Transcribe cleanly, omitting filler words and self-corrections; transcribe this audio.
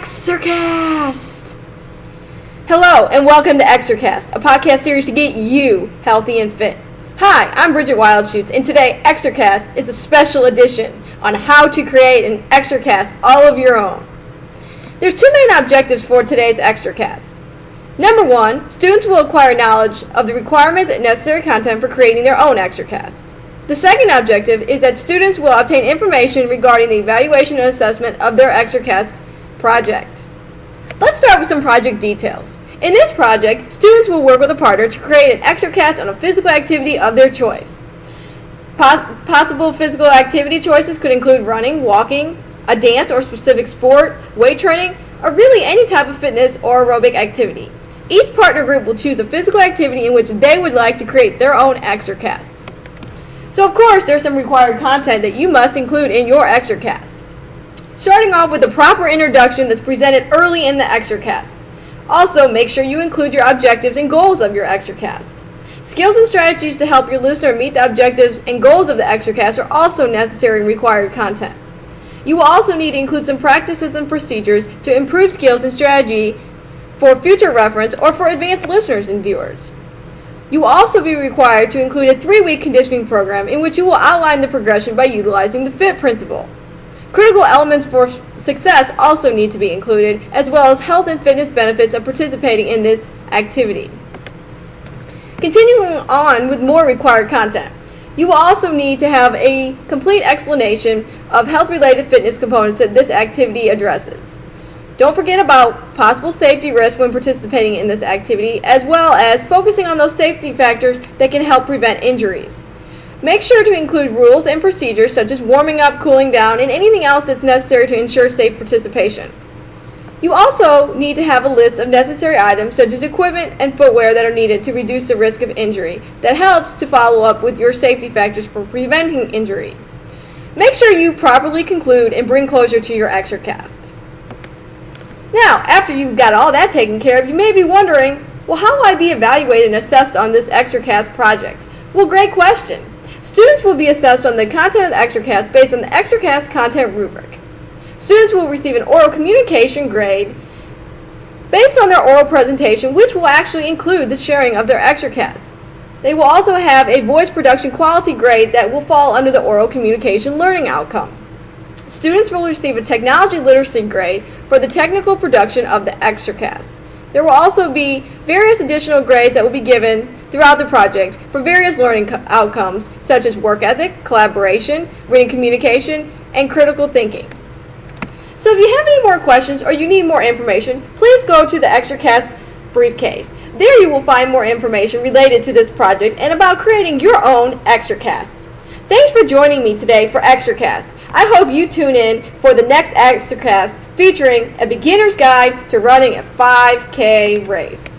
Exercast! Hello and welcome to Exercast, a podcast series to get you healthy and fit. Hi, I'm Bridget Wildschuetz, and today Exercast is a special edition on how to create an Exercast all of your own. There's two main objectives for today's Exercast. Number one, students will acquire knowledge of the requirements and necessary content for creating their own Exercast. The second objective is that students will obtain information regarding the evaluation and assessment of their Exercast project. Let's start with some project details. In this project, students will work with a partner to create an Exercast on a physical activity of their choice. Possible physical activity choices could include running, walking, a dance or specific sport, weight training, or really any type of fitness or aerobic activity. Each partner group will choose a physical activity in which they would like to create their own Exercast. So of course, there's some required content that you must include in your Exercast. Starting off with the proper introduction that's presented early in the Exercast. Also, make sure you include your objectives and goals of your Exercast. Skills and strategies to help your listener meet the objectives and goals of the Exercast are also necessary and required content. You will also need to include some practices and procedures to improve skills and strategy for future reference or for advanced listeners and viewers. You will also be required to include a 3-week conditioning program in which you will outline the progression by utilizing the FIT principle. Critical elements for success also need to be included, as well as health and fitness benefits of participating in this activity. Continuing on with more required content, you will also need to have a complete explanation of health-related fitness components that this activity addresses. Don't forget about possible safety risks when participating in this activity, as well as focusing on those safety factors that can help prevent injuries. Make sure to include rules and procedures such as warming up, cooling down, and anything else that's necessary to ensure safe participation. You also need to have a list of necessary items such as equipment and footwear that are needed to reduce the risk of injury. That helps to follow up with your safety factors for preventing injury. Make sure you properly conclude and bring closure to your Exercast. Now, after you've got all that taken care of, you may be wondering, well, how will I be evaluated and assessed on this Exercast project? Well, great question. Students will be assessed on the content of the Exercast based on the Exercast content rubric. Students will receive an oral communication grade based on their oral presentation, which will actually include the sharing of their Exercast. They will also have a voice production quality grade that will fall under the oral communication learning outcome. Students will receive a technology literacy grade for the technical production of the Exercast. There will also be various additional grades that will be given throughout the project for various learning outcomes such as work ethic, collaboration, reading communication, and critical thinking. So if you have any more questions or you need more information, please go to the Exercast briefcase. There you will find more information related to this project and about creating your own Exercast. Thanks for joining me today for Exercast. I hope you tune in for the next Exercast featuring a beginner's guide to running a 5K race.